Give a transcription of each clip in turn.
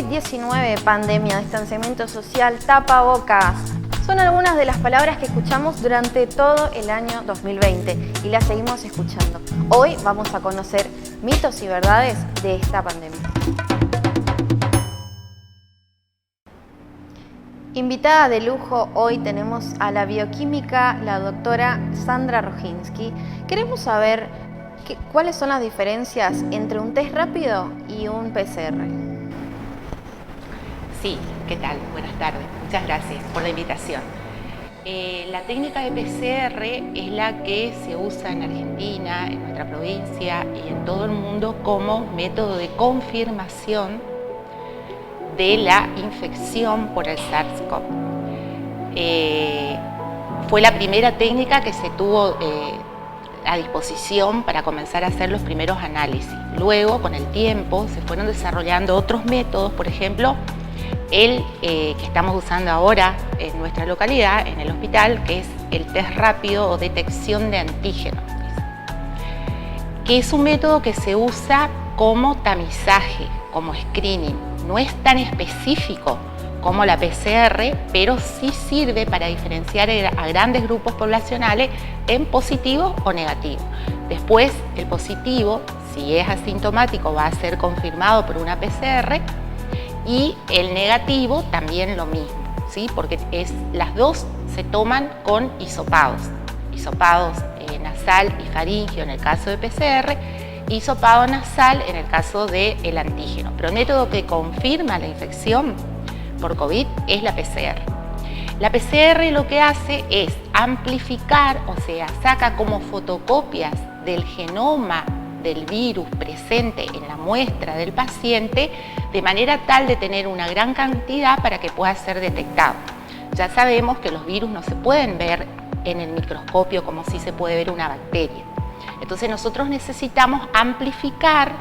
COVID-19, pandemia, distanciamiento social, tapabocas. Son algunas de las palabras que escuchamos durante todo el año 2020 y las seguimos escuchando. Hoy vamos a conocer mitos y verdades de esta pandemia. Invitada de lujo, hoy tenemos a la bioquímica, la doctora Sandra Roginski. Queremos saber cuáles son las diferencias entre un test rápido y un PCR. Sí, ¿qué tal? Buenas tardes. Muchas gracias por la invitación. La técnica de PCR es la que se usa en Argentina, en nuestra provincia y en todo el mundo como método de confirmación de la infección por el SARS-CoV. Fue la primera técnica que se tuvo a disposición para comenzar a hacer los primeros análisis. Luego, con el tiempo, se fueron desarrollando otros métodos, por ejemplo, el que estamos usando ahora en nuestra localidad, en el hospital, que es el test rápido o detección de antígenos, que es un método que se usa como tamizaje, como screening. No es tan específico como la PCR, pero sí sirve para diferenciar a grandes grupos poblacionales en positivo o negativo. Después, el positivo, si es asintomático, va a ser confirmado por una PCR y el negativo también lo mismo, ¿sí? Porque las dos se toman con hisopados nasal y faríngeo en el caso de PCR, hisopado nasal en el caso del antígeno. Pero el método que confirma la infección por COVID es la PCR. La PCR lo que hace es amplificar, o sea, saca como fotocopias del genoma del virus presente en la muestra del paciente de manera tal de tener una gran cantidad para que pueda ser detectado. Ya sabemos que los virus no se pueden ver en el microscopio como si se puede ver una bacteria. Entonces nosotros necesitamos amplificar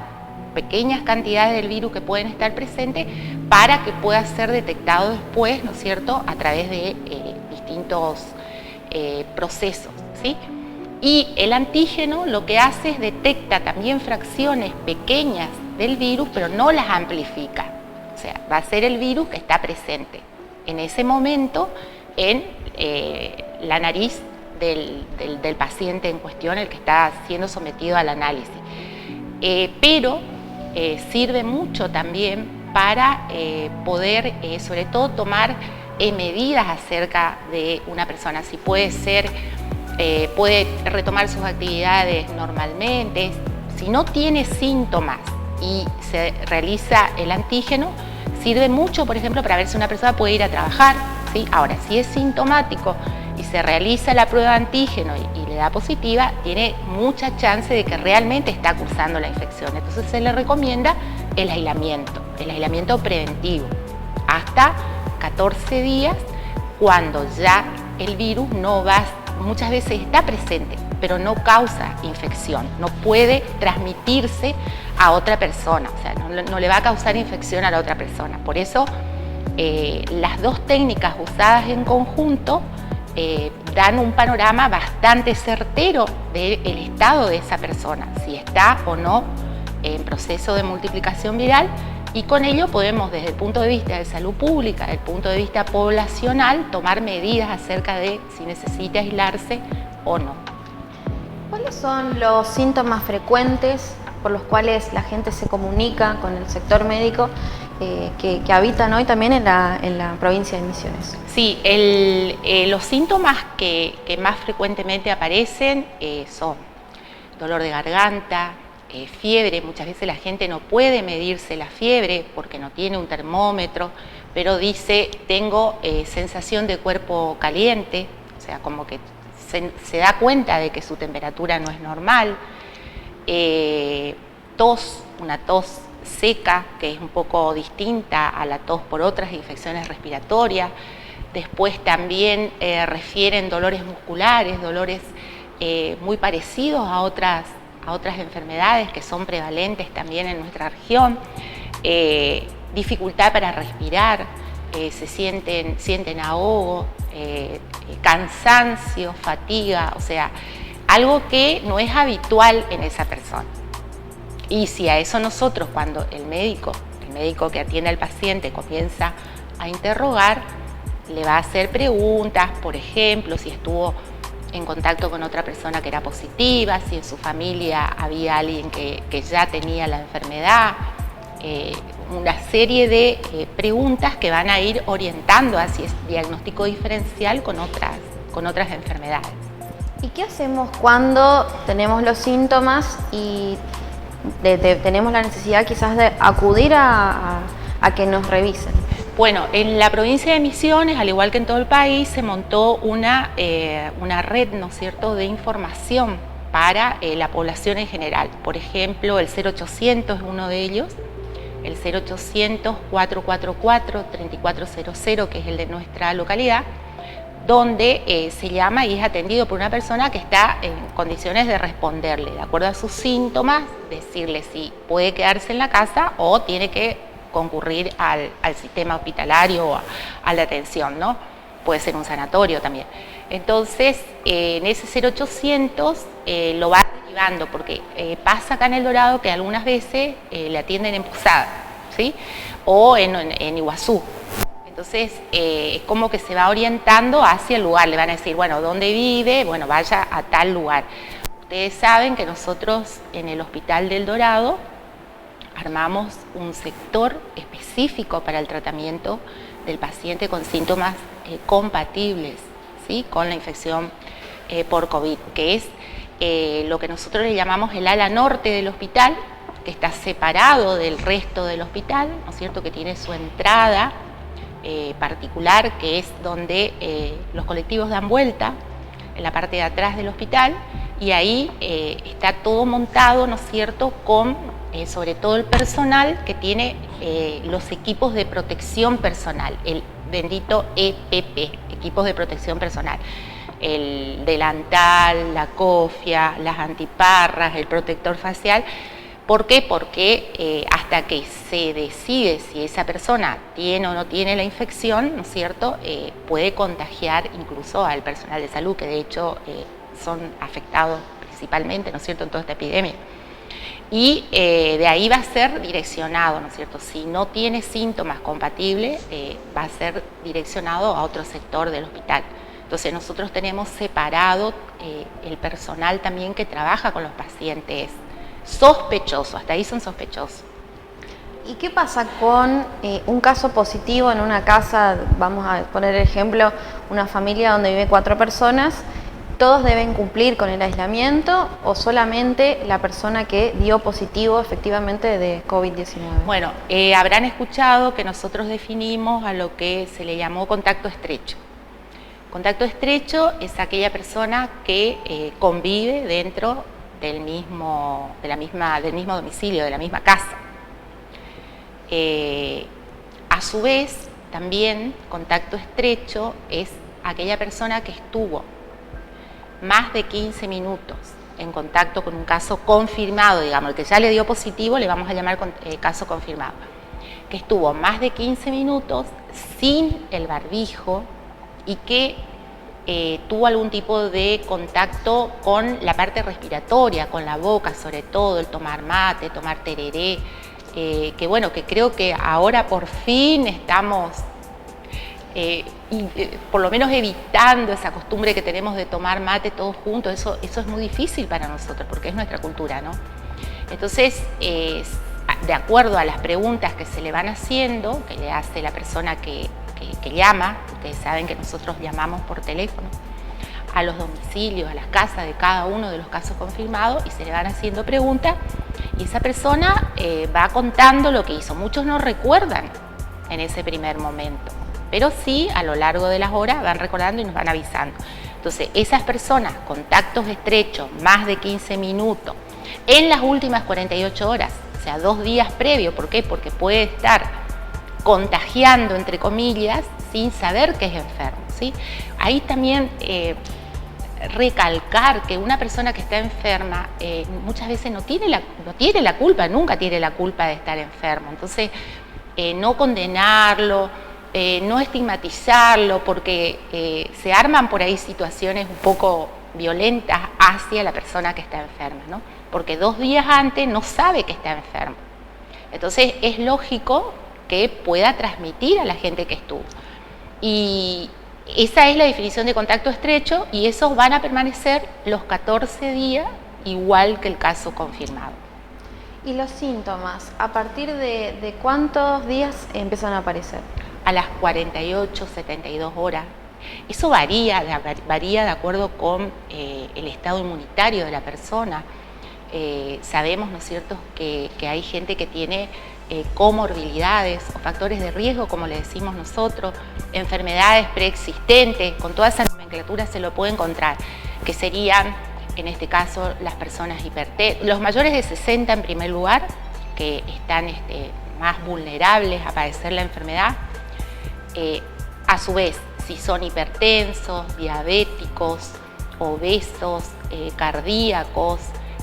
pequeñas cantidades del virus que pueden estar presentes para que pueda ser detectado después, ¿no es cierto?, a través de distintos procesos, ¿sí? Y el antígeno lo que hace es detecta también fracciones pequeñas del virus, pero no las amplifica. O sea, va a ser el virus que está presente en ese momento en la nariz del paciente en cuestión, el que está siendo sometido al análisis. Pero sirve mucho también para poder, sobre todo, tomar medidas acerca de una persona. Si puede ser, puede retomar sus actividades normalmente. Si no tiene síntomas y se realiza el antígeno, sirve mucho, por ejemplo, para ver si una persona puede ir a trabajar, ¿sí? Ahora, si es sintomático y se realiza la prueba de antígeno y le da positiva, tiene mucha chance de que realmente está cursando la infección. Entonces se le recomienda el aislamiento preventivo, hasta 14 días, cuando ya el virus no va, muchas veces está presente, pero no causa infección, no puede transmitirse a otra persona, o sea, no le va a causar infección a la otra persona. Por eso, las dos técnicas usadas en conjunto dan un panorama bastante certero del estado de esa persona, si está o no en proceso de multiplicación viral, y con ello podemos, desde el punto de vista de salud pública, desde el punto de vista poblacional, tomar medidas acerca de si necesita aislarse o no. ¿Cuáles son los síntomas frecuentes por los cuales la gente se comunica con el sector médico que habitan hoy también en la provincia de Misiones? Sí, los síntomas que más frecuentemente aparecen son dolor de garganta, fiebre. Muchas veces la gente no puede medirse la fiebre porque no tiene un termómetro, pero dice, tengo sensación de cuerpo caliente, o sea, como que se da cuenta de que su temperatura no es normal. Tos, una tos seca, que es un poco distinta a la tos por otras infecciones respiratorias. Después también refieren dolores musculares, dolores muy parecidos a otras enfermedades que son prevalentes también en nuestra región. Dificultad para respirar, se sienten ahogo, cansancio, fatiga, o sea, algo que no es habitual en esa persona. Y si a eso nosotros, cuando el médico médico que atiende al paciente comienza a interrogar, le va a hacer preguntas, por ejemplo, si estuvo en contacto con otra persona que era positiva, si en su familia había alguien que ya tenía la enfermedad, una serie de preguntas que van a ir orientando hacia el diagnóstico diferencial con otras enfermedades. ¿Y qué hacemos cuando tenemos los síntomas y tenemos la necesidad quizás de acudir a que nos revisen? Bueno, en la provincia de Misiones, al igual que en todo el país, se montó una red, ¿no es cierto?, de información para la población en general. Por ejemplo, el 0800 es uno de ellos, el 0800-444-3400, que es el de nuestra localidad, donde se llama y es atendido por una persona que está en condiciones de responderle, de acuerdo a sus síntomas, decirle si puede quedarse en la casa o tiene que concurrir al sistema hospitalario o a la atención, ¿no? Puede ser un sanatorio también. Entonces, en ese 0800 lo va derivando, porque pasa acá en El Dorado que algunas veces le atienden en Posada, ¿sí? O en Iguazú. Entonces, es como que se va orientando hacia el lugar. Le van a decir, bueno, ¿dónde vive? Bueno, vaya a tal lugar. Ustedes saben que nosotros en el Hospital del Dorado armamos un sector específico para el tratamiento del paciente con síntomas compatibles, ¿sí?, con la infección por COVID, que es lo que nosotros le llamamos el ala norte del hospital, que está separado del resto del hospital, ¿no es cierto?, que tiene su entrada particular, que es donde los colectivos dan vuelta, en la parte de atrás del hospital, y ahí está todo montado, ¿no es cierto?, con sobre todo el personal que tiene los equipos de protección personal, el bendito EPP, equipos de protección personal. El delantal, la cofia, las antiparras, el protector facial. ¿Por qué? Porque hasta que se decide si esa persona tiene o no tiene la infección, ¿no es cierto?, puede contagiar incluso al personal de salud, que de hecho son afectados principalmente, ¿no es cierto?, en toda esta epidemia. Y de ahí va a ser direccionado, ¿no es cierto? Si no tiene síntomas compatibles, va a ser direccionado a otro sector del hospital. Entonces nosotros tenemos separado el personal también que trabaja con los pacientes sospechosos, hasta ahí son sospechosos. ¿Y qué pasa con un caso positivo en una casa? Vamos a poner el ejemplo, una familia donde vive 4 personas. ¿Todos deben cumplir con el aislamiento o solamente la persona que dio positivo efectivamente de COVID-19? Bueno, habrán escuchado que nosotros definimos a lo que se le llamó contacto estrecho. Contacto estrecho es aquella persona que convive dentro del mismo domicilio, de la misma casa. A su vez, también contacto estrecho es aquella persona que estuvo más de 15 minutos en contacto con un caso confirmado, digamos, el que ya le dio positivo le vamos a llamar caso confirmado, que estuvo más de 15 minutos sin el barbijo y que tuvo algún tipo de contacto con la parte respiratoria, con la boca, sobre todo el tomar mate, tomar tereré, que bueno, que creo que ahora por fin estamos por lo menos evitando esa costumbre que tenemos de tomar mate todos juntos. Eso es muy difícil para nosotros porque es nuestra cultura, ¿no? Entonces, de acuerdo a las preguntas que se le van haciendo, que le hace la persona que llama, ustedes saben que nosotros llamamos por teléfono a los domicilios, a las casas de cada uno de los casos confirmados y se le van haciendo preguntas y esa persona va contando lo que hizo. Muchos no recuerdan en ese primer momento, pero sí a lo largo de las horas van recordando y nos van avisando. Entonces, esas personas, contactos estrechos, más de 15 minutos, en las últimas 48 horas, o sea, 2 días previos, ¿por qué? Porque puede estar contagiando, entre comillas, sin saber que es enfermo, ¿sí? Ahí también recalcar que una persona que está enferma muchas veces no tiene la culpa, nunca tiene la culpa de estar enfermo. Entonces, no condenarlo, no estigmatizarlo, porque se arman por ahí situaciones un poco violentas hacia la persona que está enferma, ¿no? Porque 2 días antes no sabe que está enfermo. Entonces es lógico que pueda transmitir a la gente que estuvo. Y esa es la definición de contacto estrecho y esos van a permanecer los 14 días igual que el caso confirmado. ¿Y los síntomas? ¿A partir de cuántos días empiezan a aparecer? A las 48, 72 horas. Eso varía de acuerdo con el estado inmunitario de la persona. Sabemos, ¿no es cierto?, que hay gente que tiene comorbilidades o factores de riesgo, como le decimos nosotros, enfermedades preexistentes, con toda esa nomenclatura se lo puede encontrar, que serían, en este caso, las personas hipertensas, los mayores de 60 en primer lugar, que están más vulnerables a padecer la enfermedad. A su vez, si son hipertensos, diabéticos, obesos, cardíacos,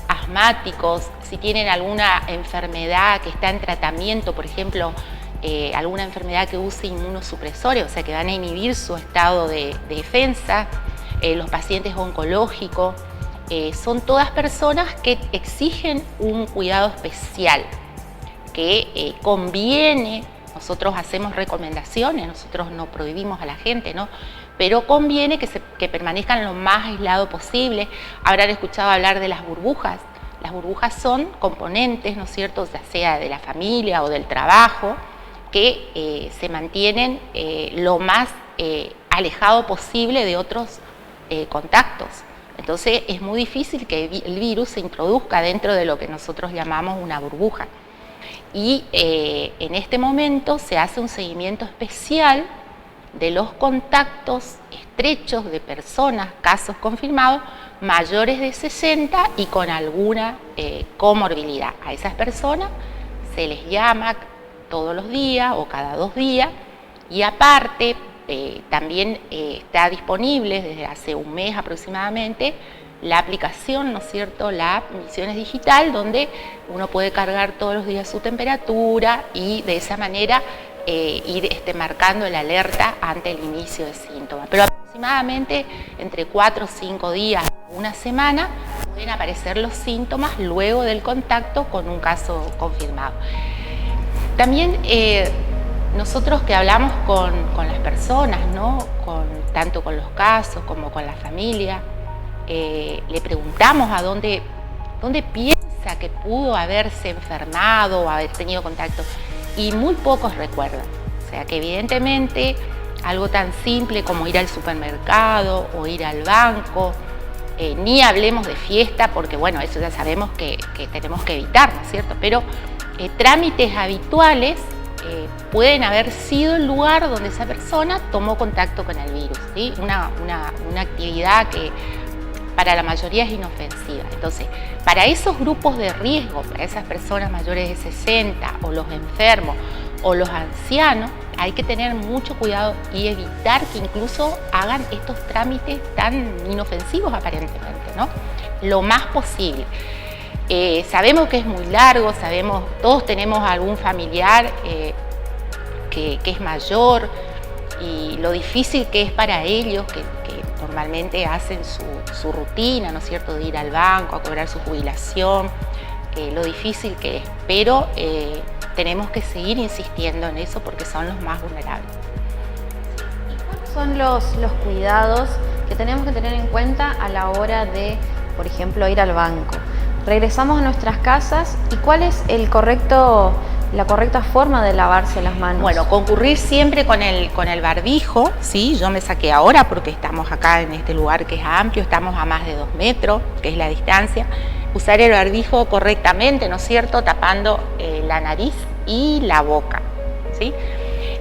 asmáticos, si tienen alguna enfermedad que está en tratamiento, por ejemplo, alguna enfermedad que use inmunosupresores, o sea, que van a inhibir su estado de defensa, los pacientes oncológicos, son todas personas que exigen un cuidado especial, que conviene. Nosotros hacemos recomendaciones, nosotros no prohibimos a la gente, ¿no? Pero conviene que permanezcan lo más aislado posible. Habrán escuchado hablar de las burbujas. Las burbujas son componentes, ¿no es cierto?, ya sea de la familia o del trabajo, que se mantienen lo más alejado posible de otros contactos. Entonces es muy difícil que el virus se introduzca dentro de lo que nosotros llamamos una burbuja. Y en este momento se hace un seguimiento especial de los contactos estrechos de personas, casos confirmados, mayores de 60 y con alguna comorbilidad. A esas personas se les llama todos los días o cada 2 días y aparte también está disponible desde hace un mes aproximadamente la aplicación, ¿no es cierto?, la app Misiones Digital, donde uno puede cargar todos los días su temperatura y de esa manera ir marcando el alerta ante el inicio de síntomas. Pero aproximadamente entre 4 o 5 días, una semana, pueden aparecer los síntomas luego del contacto con un caso confirmado. También nosotros que hablamos con las personas, ¿no?, tanto con los casos como con la familia, le preguntamos a dónde piensa que pudo haberse enfermado o haber tenido contacto y muy pocos recuerdan. O sea que evidentemente algo tan simple como ir al supermercado o ir al banco, ni hablemos de fiesta porque bueno, eso ya sabemos que tenemos que evitar, ¿no es cierto? Pero trámites habituales pueden haber sido el lugar donde esa persona tomó contacto con el virus, ¿sí? Una actividad que para la mayoría es inofensiva. Entonces, para esos grupos de riesgo, para esas personas mayores de 60 o los enfermos o los ancianos, hay que tener mucho cuidado y evitar que incluso hagan estos trámites tan inofensivos aparentemente, ¿no? Lo más posible. Sabemos que es muy largo, todos tenemos algún familiar que es mayor y lo difícil que es para ellos, que normalmente hacen su rutina, ¿no es cierto?, de ir al banco a cobrar su jubilación, lo difícil que es, pero tenemos que seguir insistiendo en eso porque son los más vulnerables. ¿Cuáles son los cuidados que tenemos que tener en cuenta a la hora de, por ejemplo, ir al banco? Regresamos a nuestras casas y ¿cuál es la correcta forma de lavarse las manos? Bueno, concurrir siempre con el barbijo, ¿sí? Yo me saqué ahora porque estamos acá en este lugar que es amplio, estamos a más de 2 metros, que es la distancia. Usar el barbijo correctamente, ¿no es cierto?, tapando la nariz y la boca, ¿sí?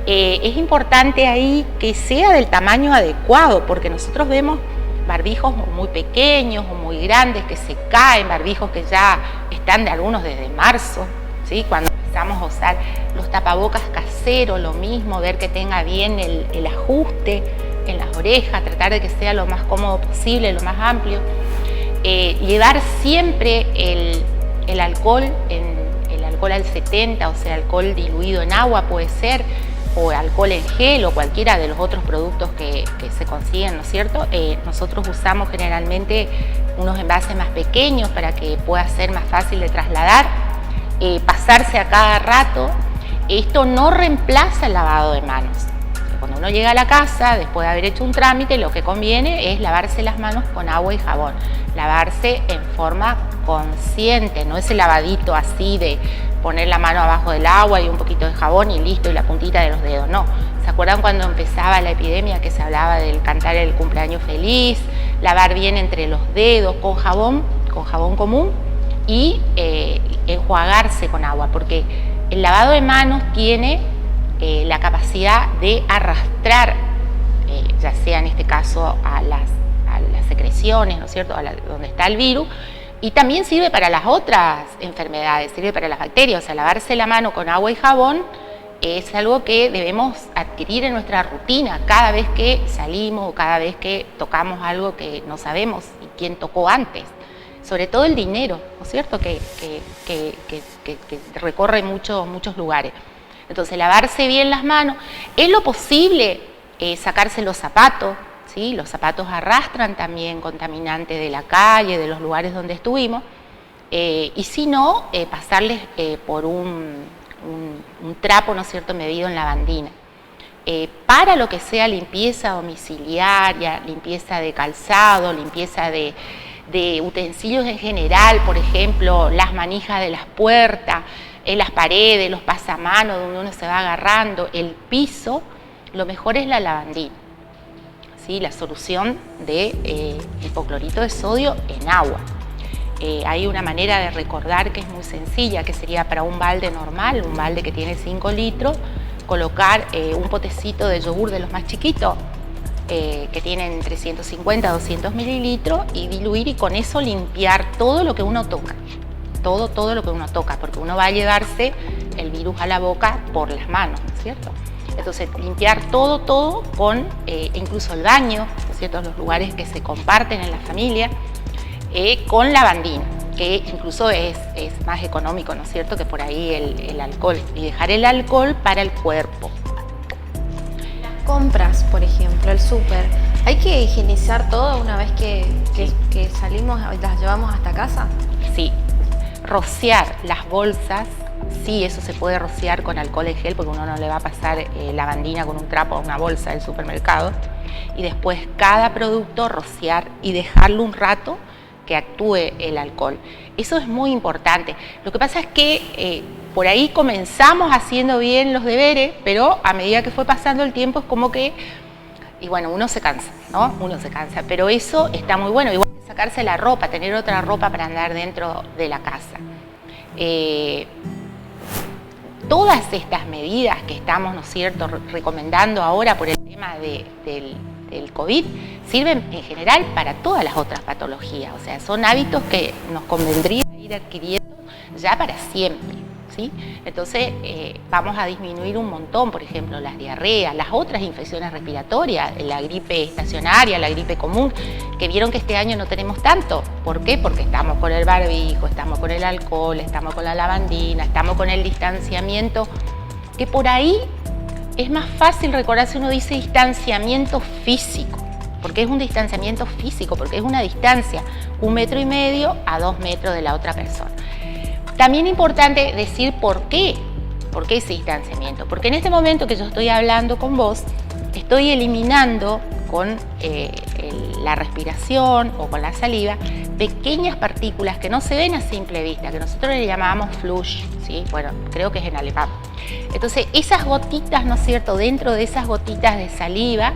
Es importante ahí que sea del tamaño adecuado, porque nosotros vemos barbijos muy pequeños o muy grandes que se caen, barbijos que ya están de algunos desde marzo, ¿sí? Cuando empezamos a usar los tapabocas caseros, lo mismo, ver que tenga bien el ajuste en las orejas, tratar de que sea lo más cómodo posible, lo más amplio. Llevar siempre el alcohol, el alcohol al 70, o sea, alcohol diluido en agua puede ser, o alcohol en gel o cualquiera de los otros productos que se consiguen, ¿no es cierto? Nosotros usamos generalmente unos envases más pequeños para que pueda ser más fácil de trasladar pasarse a cada rato. Esto no reemplaza el lavado de manos. Cuando uno llega a la casa, después de haber hecho un trámite, lo que conviene es lavarse las manos con agua y jabón. Lavarse en forma consciente, no ese lavadito así de poner la mano abajo del agua y un poquito de jabón y listo, y la puntita de los dedos, no. ¿Se acuerdan cuando empezaba la epidemia que se hablaba del cantar el cumpleaños feliz? Lavar bien entre los dedos con jabón común y enjuagarse con agua, porque el lavado de manos tiene la capacidad de arrastrar, ya sea en este caso a las secreciones, ¿no es cierto?, donde está el virus, y también sirve para las otras enfermedades, sirve para las bacterias. O sea, lavarse la mano con agua y jabón es algo que debemos adquirir en nuestra rutina cada vez que salimos o cada vez que tocamos algo que no sabemos y quién tocó antes. Sobre todo el dinero, ¿no es cierto?, que recorre muchos lugares. Entonces, lavarse bien las manos. Es lo posible sacarse los zapatos, ¿sí? Los zapatos arrastran también contaminantes de la calle, de los lugares donde estuvimos. Y si no, pasarles por un trapo, ¿no es cierto?, medido en lavandina. Para lo que sea limpieza domiciliaria, limpieza de calzado, limpieza de utensilios en general, por ejemplo, las manijas de las puertas, en las paredes, los pasamanos donde uno se va agarrando, el piso, lo mejor es la lavandina, ¿sí? La solución de hipoclorito de sodio en agua. Hay una manera de recordar que es muy sencilla, que sería para un balde normal, un balde que tiene 5 litros, colocar un potecito de yogur de los más chiquitos, que tienen entre 150 a 200 mililitros, y diluir, y con eso limpiar todo lo que uno toca. Todo lo que uno toca, porque uno va a llevarse el virus a la boca por las manos, ¿no es cierto? Entonces, limpiar todo con, incluso el baño, ¿no es cierto?, los lugares que se comparten en la familia, con lavandina, que incluso es más económico, ¿no es cierto?, que por ahí el alcohol, y dejar el alcohol para el cuerpo. Las compras, por ejemplo, el súper, ¿hay que higienizar todo una vez que salimos y las llevamos hasta casa? Sí. Rociar las bolsas, sí, eso se puede rociar con alcohol en gel, porque uno no le va a pasar lavandina con un trapo a una bolsa del supermercado. Y después cada producto rociar y dejarlo un rato que actúe el alcohol. Eso es muy importante. Lo que pasa es que por ahí comenzamos haciendo bien los deberes, pero a medida que fue pasando el tiempo es como que, y bueno, uno se cansa, ¿no? Uno se cansa, pero eso está muy bueno. Igual que sacarse la ropa, tener otra ropa para andar dentro de la casa. Todas estas medidas que estamos, ¿no es cierto?, recomendando ahora por el tema del COVID, sirven en general para todas las otras patologías. O sea, son hábitos que nos convendría ir adquiriendo ya para siempre, ¿sí? Entonces, vamos a disminuir un montón, por ejemplo, las diarreas, las otras infecciones respiratorias, la gripe estacionaria, la gripe común, que vieron que este año no tenemos tanto. ¿Por qué? Porque estamos con el barbijo, estamos con el alcohol, estamos con la lavandina, estamos con el distanciamiento, que por ahí es más fácil recordar si uno dice distanciamiento físico, porque es un distanciamiento físico, porque es una distancia 1,5 metros a 2 metros de la otra persona. También es importante decir por qué ese distanciamiento, porque en este momento que yo estoy hablando con vos, estoy eliminando con la respiración o con la saliva pequeñas partículas que no se ven a simple vista, que nosotros le llamamos flush, ¿sí? Bueno, creo que es en alemán. Entonces, esas gotitas, ¿no es cierto?, dentro de esas gotitas de saliva,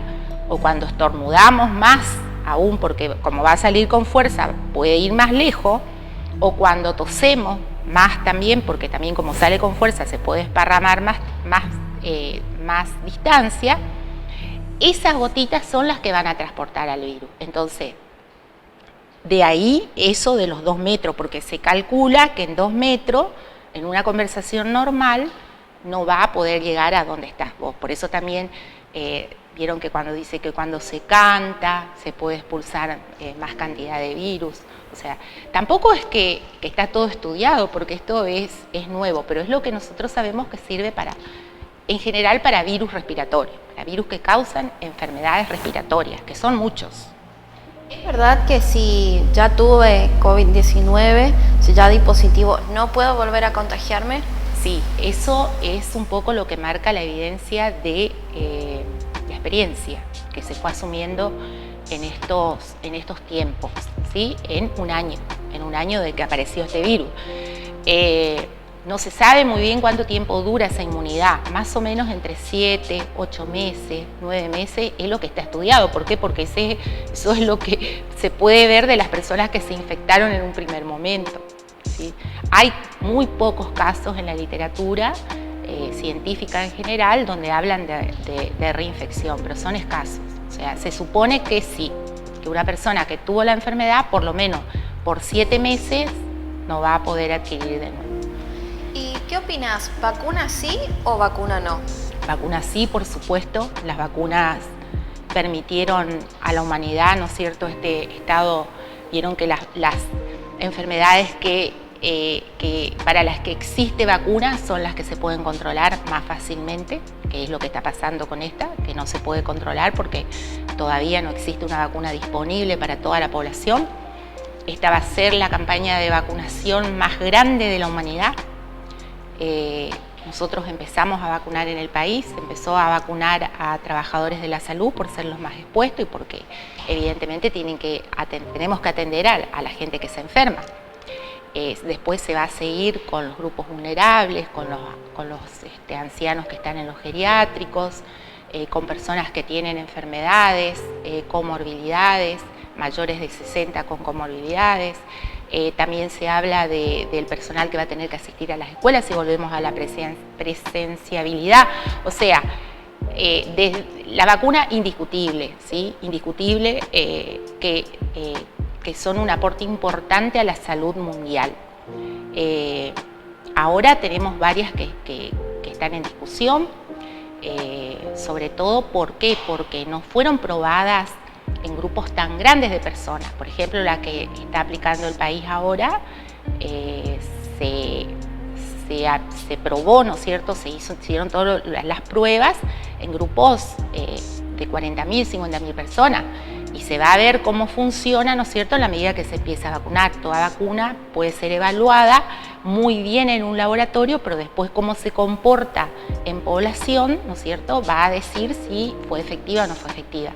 o cuando estornudamos más aún, porque como va a salir con fuerza, puede ir más lejos, o cuando tosemos más también, porque también como sale con fuerza se puede esparramar más distancia. Esas gotitas son las que van a transportar al virus. Entonces, de ahí eso de los 2 metros, porque se calcula que en 2 metros, en una conversación normal, no va a poder llegar a donde estás vos. Por eso también vieron que cuando dice que cuando se canta se puede expulsar más cantidad de virus. O sea, tampoco es que está todo estudiado, porque esto es nuevo, pero es lo que nosotros sabemos que sirve para, en general, para virus respiratorios, para virus que causan enfermedades respiratorias, que son muchos. ¿Es verdad que si ya tuve COVID-19, si ya di positivo, no puedo volver a contagiarme? Sí, eso es un poco lo que marca la evidencia de la experiencia que se fue asumiendo en estos tiempos, ¿sí? En un año de que apareció este virus. No se sabe muy bien cuánto tiempo dura esa inmunidad, más o menos entre 7, 8 meses, 9 meses es lo que está estudiado. ¿Por qué? Porque eso es lo que se puede ver de las personas que se infectaron en un primer momento, ¿sí? Hay muy pocos casos en la literatura científica en general donde hablan de reinfección, pero son escasos. O sea, se supone que sí, que una persona que tuvo la enfermedad por lo menos por 7 meses no va a poder adquirir de nuevo. ¿Y qué opinas? ¿Vacuna sí o vacuna no? Vacuna sí, por supuesto. Las vacunas permitieron a la humanidad, ¿no es cierto?, este estado. Vieron que las enfermedades para las que existe vacuna son las que se pueden controlar más fácilmente, que es lo que está pasando con esta, que no se puede controlar porque todavía no existe una vacuna disponible para toda la población. Esta va a ser la campaña de vacunación más grande de la humanidad. Nosotros empezamos a vacunar en el país, empezó a vacunar a trabajadores de la salud por ser los más expuestos y porque evidentemente tenemos que atender a la gente que se enferma. Después se va a seguir con los grupos vulnerables, con los ancianos que están en los geriátricos, con personas que tienen enfermedades, comorbilidades, mayores de 60 con comorbilidades. También se habla del personal que va a tener que asistir a las escuelas y volvemos a la presenciabilidad. O sea, la vacuna indiscutible, ¿sí? Indiscutible que son un aporte importante a la salud mundial. Ahora tenemos varias que están en discusión, sobre todo ¿por qué? Porque no fueron probadas en grupos tan grandes de personas. Por ejemplo, la que está aplicando el país ahora se probó, ¿no es cierto? Se hicieron todas las pruebas en grupos de 40.000, 50.000 personas y se va a ver cómo funciona, ¿no es cierto?, en la medida que se empieza a vacunar. Toda vacuna puede ser evaluada muy bien en un laboratorio, pero después cómo se comporta en población, ¿no es cierto?, va a decir si fue efectiva o no fue efectiva.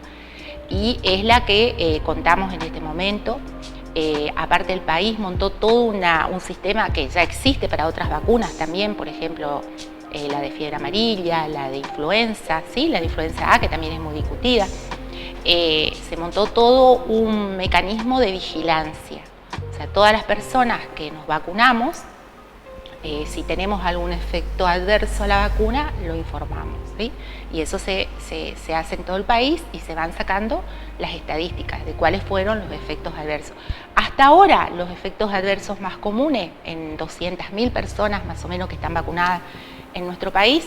Y es la que contamos en este momento. Aparte, el país montó todo un sistema que ya existe para otras vacunas también, por ejemplo, la de fiebre amarilla, la de influenza, ¿sí? La de influenza A, que también es muy discutida. Se montó todo un mecanismo de vigilancia. O sea, todas las personas que nos vacunamos, si tenemos algún efecto adverso a la vacuna, lo informamos, ¿sí? Y eso se hace en todo el país y se van sacando las estadísticas de cuáles fueron los efectos adversos. Hasta ahora, los efectos adversos más comunes en 200.000 personas más o menos que están vacunadas en nuestro país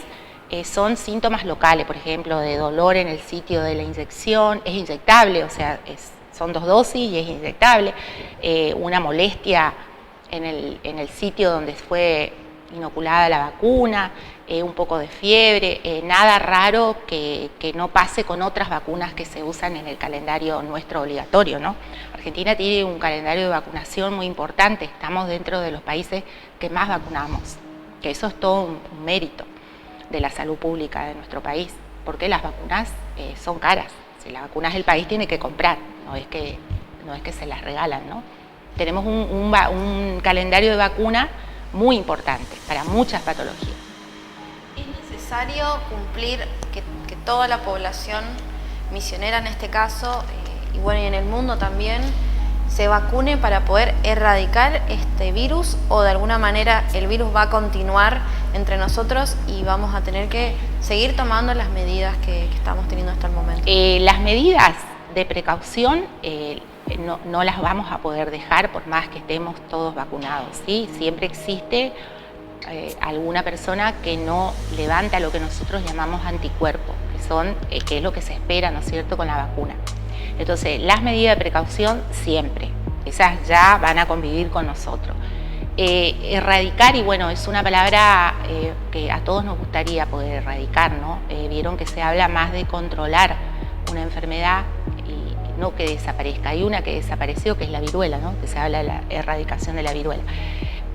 son síntomas locales, por ejemplo, de dolor en el sitio de la inyección, es inyectable, o sea, son 2 dosis y es inyectable, una molestia en el sitio donde fue inoculada la vacuna, un poco de fiebre, nada raro que no pase con otras vacunas que se usan en el calendario nuestro obligatorio, ¿no? Argentina tiene un calendario de vacunación muy importante, estamos dentro de los países que más vacunamos, que eso es todo un mérito de la salud pública de nuestro país, porque las vacunas son caras. Si las vacunas el país tiene que comprar, no es que se las regalan, ¿no? Tenemos un calendario de vacuna muy importante para muchas patologías. ¿Es necesario cumplir que toda la población misionera en este caso, y bueno, y en el mundo también, se vacune para poder erradicar este virus, o de alguna manera el virus va a continuar entre nosotros y vamos a tener que seguir tomando las medidas que estamos teniendo hasta el momento? Las medidas de precaución no las vamos a poder dejar por más que estemos todos vacunados, ¿sí? Siempre existe alguna persona que no levanta lo que nosotros llamamos anticuerpos, que es lo que se espera, ¿no es cierto?, con la vacuna. Entonces, las medidas de precaución siempre, esas ya van a convivir con nosotros. Erradicar, y bueno, es una palabra que a todos nos gustaría poder erradicar, ¿no? Vieron que se habla más de controlar una enfermedad y no que desaparezca. Hay una que desapareció, que es la viruela, ¿no? Que se habla de la erradicación de la viruela.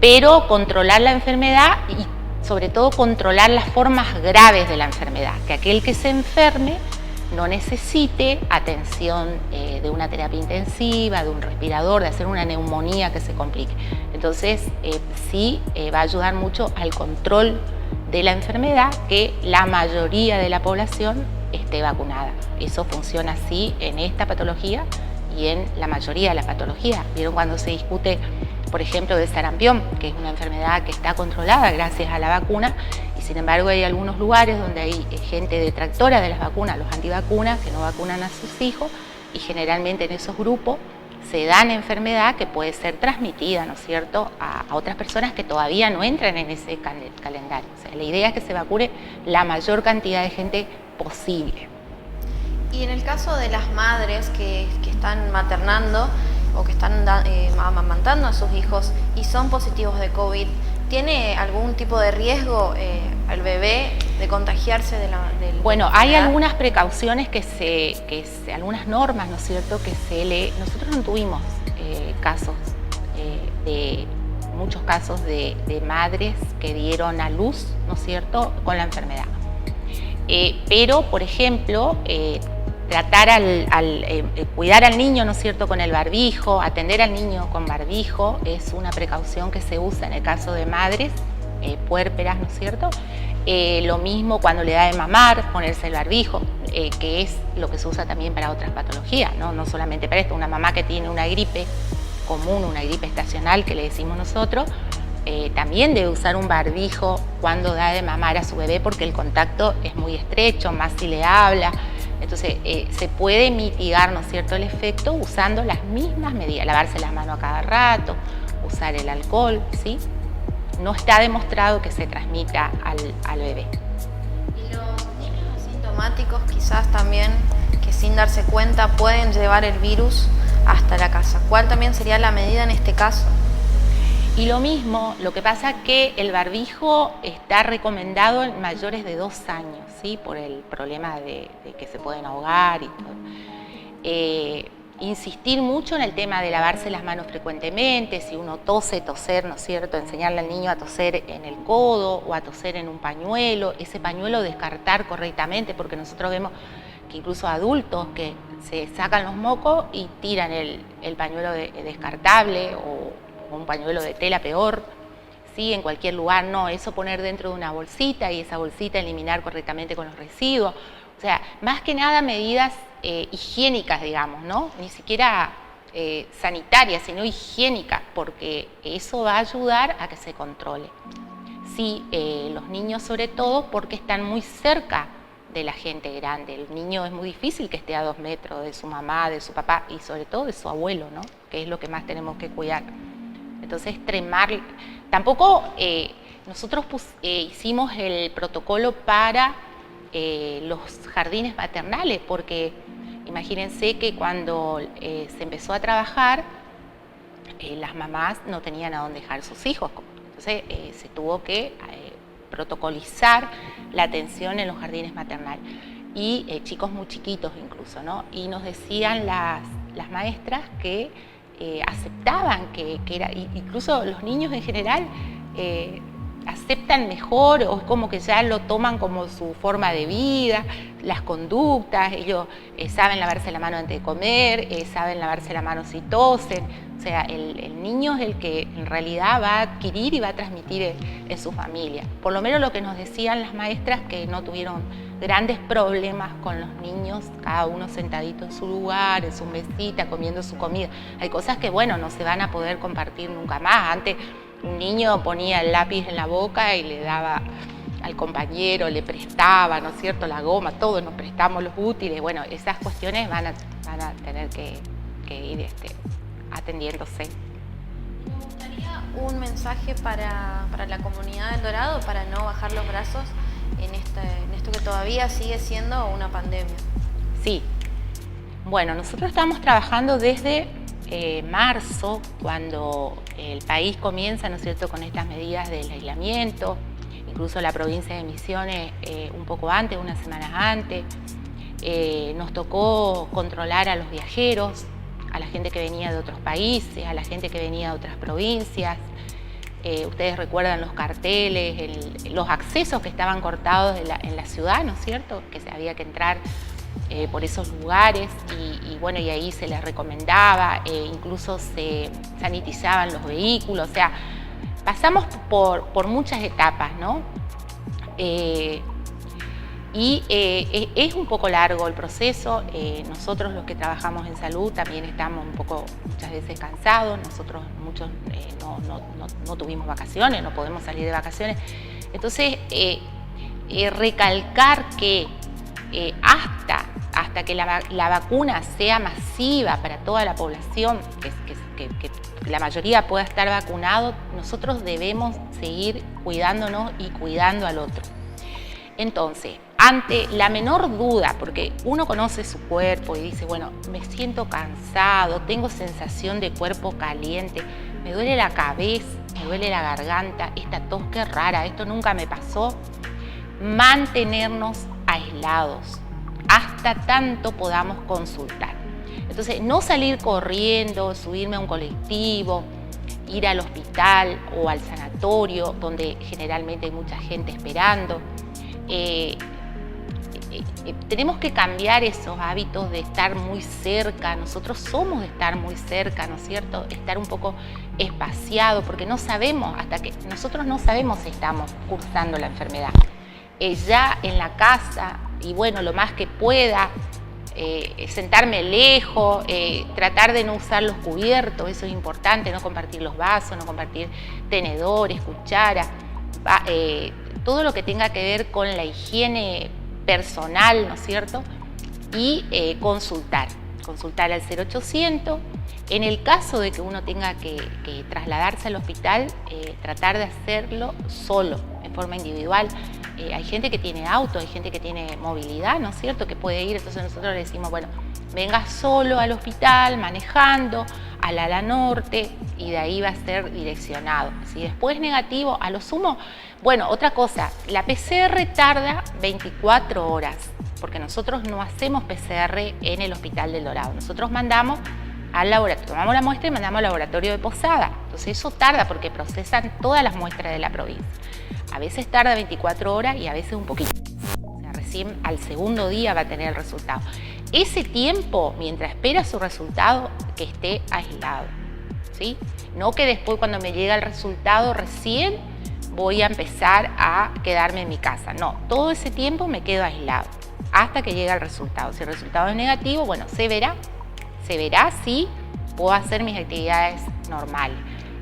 Pero controlar la enfermedad y sobre todo controlar las formas graves de la enfermedad, que aquel que se enferme no necesite atención de una terapia intensiva, de un respirador, de hacer una neumonía que se complique. Entonces, sí va a ayudar mucho al control de la enfermedad que la mayoría de la población esté vacunada. Eso funciona así en esta patología y en la mayoría de las patologías. ¿Vieron cuando se discute, por ejemplo, del sarampión, que es una enfermedad que está controlada gracias a la vacuna, y sin embargo hay algunos lugares donde hay gente detractora de las vacunas, los antivacunas, que no vacunan a sus hijos, y generalmente en esos grupos se dan enfermedad que puede ser transmitida, ¿no es cierto?, a otras personas que todavía no entran en ese calendario. O sea, la idea es que se vacune la mayor cantidad de gente posible. Y en el caso de las madres que están maternando o que están amamantando a sus hijos y son positivos de COVID, ¿tiene algún tipo de riesgo al bebé de contagiarse del Bueno, hay algunas precauciones algunas normas, ¿no es cierto?, nosotros no tuvimos muchos casos de madres que dieron a luz, ¿no es cierto?, con la enfermedad. Pero, por ejemplo, tratar cuidar al niño, ¿no es cierto?, con el barbijo, atender al niño con barbijo, es una precaución que se usa en el caso de madres puérperas, ¿no es cierto? Lo mismo cuando le da de mamar, ponerse el barbijo, que es lo que se usa también para otras patologías, no solamente para esto. Una mamá que tiene una gripe común, una gripe estacional que le decimos nosotros, también debe usar un barbijo cuando da de mamar a su bebé, porque el contacto es muy estrecho, más si le habla. Entonces se puede mitigar, ¿no es cierto?, el efecto usando las mismas medidas, lavarse las manos a cada rato, usar el alcohol, ¿sí? No está demostrado que se transmita al bebé. Y los niños asintomáticos quizás también, que sin darse cuenta pueden llevar el virus hasta la casa. ¿Cuál también sería la medida en este caso? Y lo mismo, lo que pasa es que el barbijo está recomendado en mayores de 2 años, ¿sí?, por el problema de que se pueden ahogar y todo. Insistir mucho en el tema de lavarse las manos frecuentemente, si uno toser, ¿no es cierto?, enseñarle al niño a toser en el codo o a toser en un pañuelo, ese pañuelo descartar correctamente, porque nosotros vemos que incluso adultos que se sacan los mocos y tiran el pañuelo descartable o un pañuelo de tela peor, ¿sí?, en cualquier lugar. No, eso poner dentro de una bolsita y esa bolsita eliminar correctamente con los residuos. O sea, más que nada medidas higiénicas, digamos, ¿no? Ni siquiera sanitarias, sino higiénicas, porque eso va a ayudar a que se controle. Sí, los niños sobre todo porque están muy cerca de la gente grande. El niño es muy difícil que esté a 2 metros de su mamá, de su papá y sobre todo de su abuelo, ¿no?, que es lo que más tenemos que cuidar. Entonces, tampoco nosotros hicimos el protocolo para los jardines maternales, porque imagínense que cuando se empezó a trabajar, las mamás no tenían a dónde dejar sus hijos. Entonces, se tuvo que protocolizar la atención en los jardines maternales. Y chicos muy chiquitos incluso, ¿no? Y nos decían las maestras que aceptaban que era, incluso los niños en general aceptan mejor, o es como que ya lo toman como su forma de vida, las conductas. Ellos saben lavarse la mano antes de comer, saben lavarse la mano si tosen. O sea, el niño es el que en realidad va a adquirir y va a transmitir en su familia. Por lo menos lo que nos decían las maestras, que no tuvieron grandes problemas con los niños, cada uno sentadito en su lugar, en su mesita, comiendo su comida. Hay cosas que, bueno, no se van a poder compartir nunca más. Antes un niño ponía el lápiz en la boca y le daba al compañero, le prestaba, ¿no es cierto?, la goma, todos nos prestamos los útiles. Bueno, esas cuestiones van a tener que ir atendiéndose. Me gustaría un mensaje para la comunidad del Dorado, para no bajar los brazos en esto que todavía sigue siendo una pandemia. Sí. Bueno, nosotros estamos trabajando desde marzo, cuando el país comienza, ¿no es cierto?, con estas medidas del aislamiento, incluso la provincia de Misiones un poco antes, unas semanas antes. Nos tocó controlar a los viajeros, a la gente que venía de otros países, a la gente que venía de otras provincias. Ustedes recuerdan los carteles, los accesos que estaban cortados en la ciudad, ¿no es cierto? Que había que entrar por esos lugares y bueno, y ahí se les recomendaba, incluso se sanitizaban los vehículos, o sea, pasamos por muchas etapas, ¿no? Es un poco largo el proceso. Nosotros los que trabajamos en salud también estamos un poco muchas veces cansados. Nosotros muchos no tuvimos vacaciones, no podemos salir de vacaciones. Entonces, recalcar que hasta que la vacuna sea masiva para toda la población, que la mayoría pueda estar vacunado, nosotros debemos seguir cuidándonos y cuidando al otro. Entonces, ante la menor duda, porque uno conoce su cuerpo y dice, bueno, me siento cansado, tengo sensación de cuerpo caliente, me duele la cabeza, me duele la garganta, esta tos que rara, esto nunca me pasó, mantenernos aislados hasta tanto podamos consultar. Entonces, no salir corriendo, subirme a un colectivo, ir al hospital o al sanatorio, donde generalmente hay mucha gente esperando. Tenemos que cambiar esos hábitos de estar muy cerca. Nosotros somos de estar muy cerca, ¿no es cierto? Estar un poco espaciado, porque no sabemos, nosotros no sabemos si estamos cursando la enfermedad. Ya en la casa, y bueno, lo más que pueda, sentarme lejos, tratar de no usar los cubiertos, eso es importante, no compartir los vasos, no compartir tenedores, cucharas, todo lo que tenga que ver con la higiene personal, ¿no es cierto? Y consultar al 0800. En el caso de que uno tenga que trasladarse al hospital, tratar de hacerlo solo, en forma individual. Hay gente que tiene auto, hay gente que tiene movilidad, ¿no es cierto?, que puede ir. Entonces nosotros le decimos, bueno, venga solo al hospital, manejando, al ala norte, y de ahí va a ser direccionado. Si después es negativo, a lo sumo, bueno, otra cosa, la PCR tarda 24 horas, porque nosotros no hacemos PCR en el Hospital del Dorado. Nosotros mandamos al laboratorio, tomamos la muestra y mandamos al laboratorio de Posada. Entonces eso tarda porque procesan todas las muestras de la provincia. A veces tarda 24 horas y a veces un poquito. O sea, recién al segundo día va a tener el resultado. Ese tiempo, mientras espera su resultado, que esté aislado, ¿sí? No que después cuando me llega el resultado recién voy a empezar a quedarme en mi casa. No, todo ese tiempo me quedo aislado hasta que llegue el resultado. Si el resultado es negativo, bueno, se verá si puedo hacer mis actividades normales.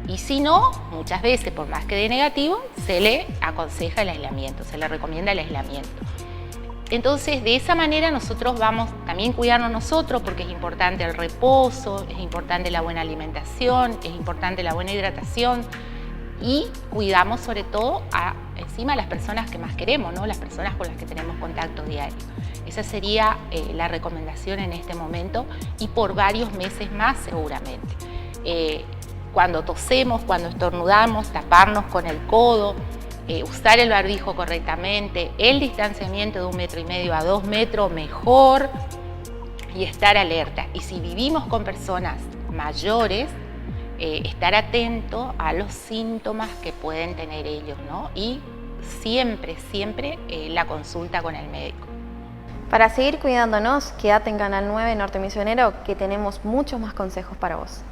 Y si no, muchas veces, por más que dé negativo, se le aconseja el aislamiento, se le recomienda el aislamiento. Entonces, de esa manera nosotros vamos también a cuidarnos nosotros, porque es importante el reposo, es importante la buena alimentación, es importante la buena hidratación, y cuidamos sobre todo encima a las personas que más queremos, ¿no? Las personas con las que tenemos contacto diario. Esa sería la recomendación en este momento y por varios meses más seguramente. Cuando tosemos, cuando estornudamos, taparnos con el codo, usar el barbijo correctamente, el distanciamiento de 1,5 metros a 2 metros mejor, y estar alerta. Y si vivimos con personas mayores, estar atento a los síntomas que pueden tener ellos, ¿no? Y siempre la consulta con el médico. Para seguir cuidándonos, quédate en Canal 9 Norte Misionero, que tenemos muchos más consejos para vos.